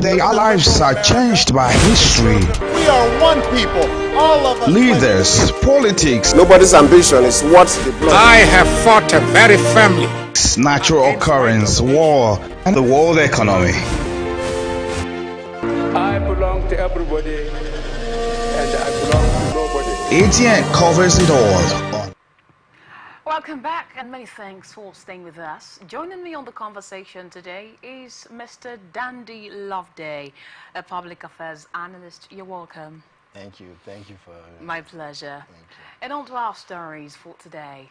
Our lives are changed by history. We are one people, all of us. Leaders, politics. Nobody's ambition is what the blood. I have fought very firmly. Natural occurrence, war, and the world economy. I belong to everybody, and I belong to nobody. Atn covers it all. Welcome back, and many thanks for staying with us. Joining me on the conversation today is Mr. Dandy Loveday, a public affairs analyst. You're welcome. Thank you. Thank you for having me. My pleasure. Thank you. And on to our stories for today.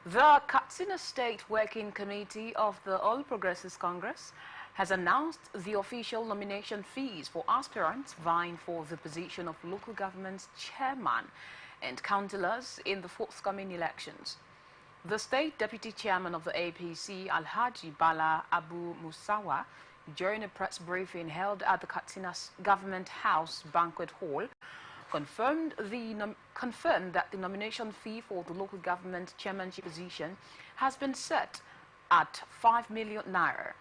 The Katsina State Working Committee of the All Progressives Congress has announced the official nomination fees for aspirants vying for the position of local government's chairman and councillors in the forthcoming elections. The state deputy chairman of the APC, Alhaji Bala Abu Musawa, during a press briefing held at the Katsina Government House Banquet Hall, confirmed that the nomination fee for the local government chairmanship position has been set at 5 million naira.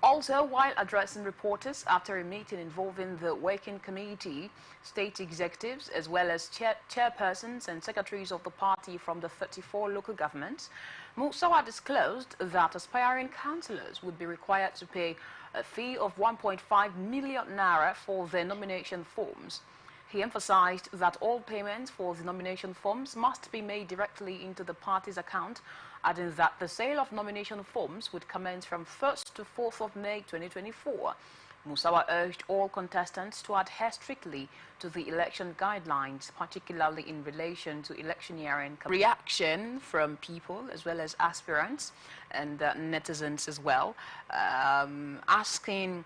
Also, while addressing reporters after a meeting involving the working committee, state executives, as well as chairpersons and secretaries of the party from the 34 local governments, Musawa disclosed that aspiring councillors would be required to pay a fee of 1.5 million naira for their nomination forms. He emphasized that all payments for the nomination forms must be made directly into the party's account, adding that the sale of nomination forms would commence from 1st to 4th of May 2024. Musawa urged all contestants to adhere strictly to the election guidelines, particularly in relation to electioneering. Reaction from people as well as aspirants and netizens as well, asking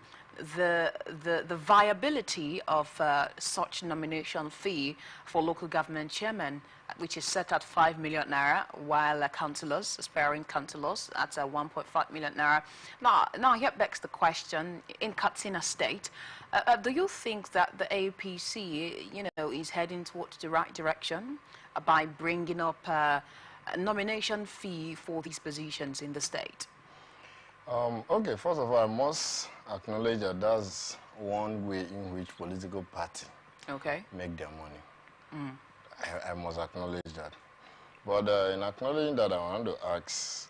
the viability of such nomination fee for local government chairmen, which is set at 5 million naira, while councillors, aspiring councillors, at 1.5 million naira. Now here begs the question: in Katsina State, do you think that the APC, is heading towards the right direction by bringing up a nomination fee for these positions in the state? Okay, first of all, I must acknowledge that that's one way in which political parties make their money. I must acknowledge that. But in acknowledging that, I want to ask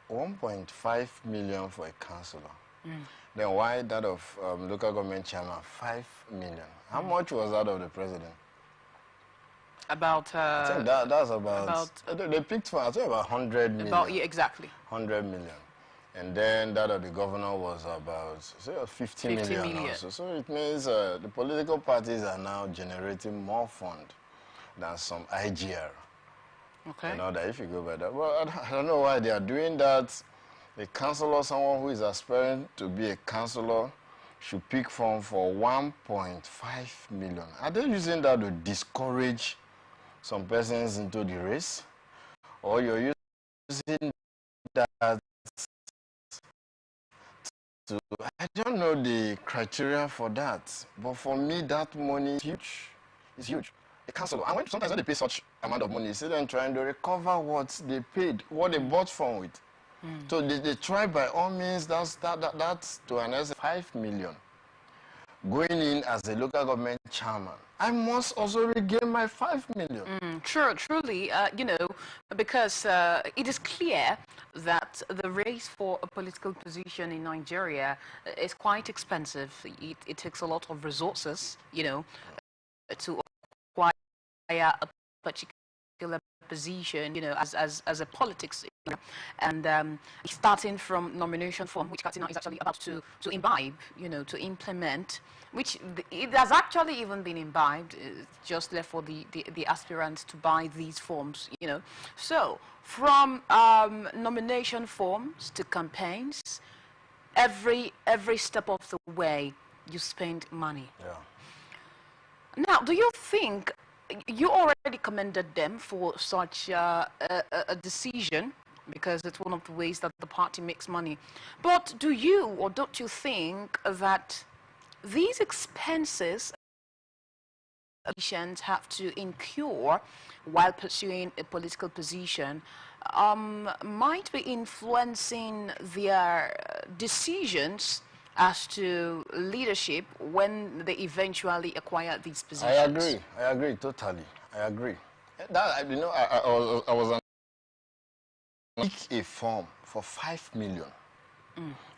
1.5 million for a councillor. Then why that of local government chairman 5 million? How much was that of the president? About I think that's about they picked for, I think, about 100 million. Exactly. 100 million. And then that of the governor was about 50 million. Also. So it means the political parties are now generating more fund than some IGR. Okay. You know that if you go by that. Well, I don't know why they are doing that. A councillor, someone who is aspiring to be a councillor, should pick fund for 1.5 million. Are they using that to discourage some persons into the race? Or you're using that to, I don't know the criteria for that, but for me that money is huge. It's huge. A councillor, and sometimes when they pay such amount of money, you see them trying to recover what they paid, what they bought from with. So they try by all means. That's to an extent 5 million. Going in as a local government chairman, I must also regain my 5 million. Truly, because it is clear that the race for a political position in Nigeria is quite expensive. It takes a lot of resources, to acquire a particular position, as a politics, and starting from nomination form, which Katsina is actually about to imbibe, to implement, which it has actually even been imbibed. It's just left for the aspirants to buy these forms, So from nomination forms to campaigns, every step of the way, you spend money. Yeah. Now, do you think you already commended them for such a decision, because it's one of the ways that the party makes money? But do you, or don't you think that these expenses politicians have to incur while pursuing a political position might be influencing their decisions as to leadership when they eventually acquire these positions. I agree totally. I agree. That, you know, I was on a form for 5 million.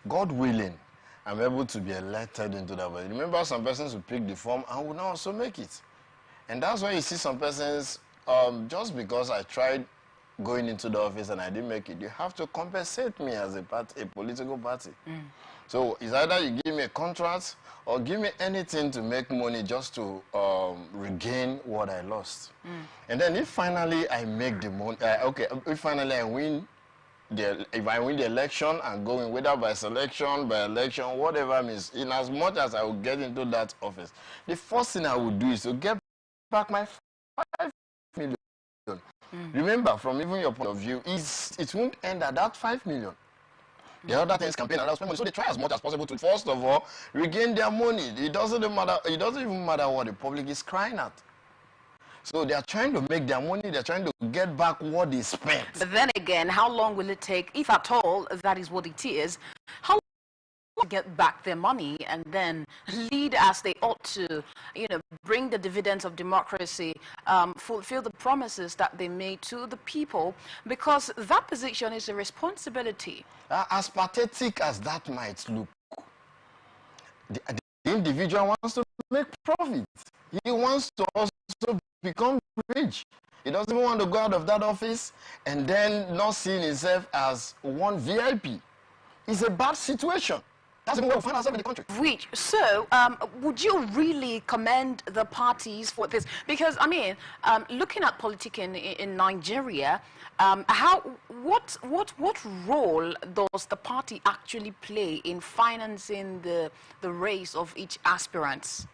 God willing, I'm able to be elected into that. But remember, some persons will pick the form and will not also make it. And that's why you see some persons, just because I tried going into the office and I didn't make it, you have to compensate me as a political party. So it's either you give me a contract or give me anything to make money just to regain what I lost. And then if finally I make the money, if finally I win, if I win the election and go in, whether by selection, by election, whatever means, in as much as I will get into that office, the first thing I will do is to get back my 5 million. Remember, from even your point of view, it won't end at that 5 million. The other things campaign and spend money, so they try as much as possible to first of all regain their money. It doesn't even matter what the public is crying at. So they are trying to make their money, they're trying to get back what they spent. But then again, how long will it take, if at all that is what it is, how long to get back their money and then lead as they ought to, you know, bring the dividends of democracy, fulfill the promises that they made to the people, because that position is a responsibility. As pathetic as that might look, the individual wants to make profit. He wants to also become rich. He doesn't even want to go out of that office and then not seeing himself as one VIP. It's a bad situation. That's even where we find ourselves in the country. So, would you really commend the parties for this? Because, I mean, looking at politics in Nigeria, what role does the party actually play in financing the race of each aspirant?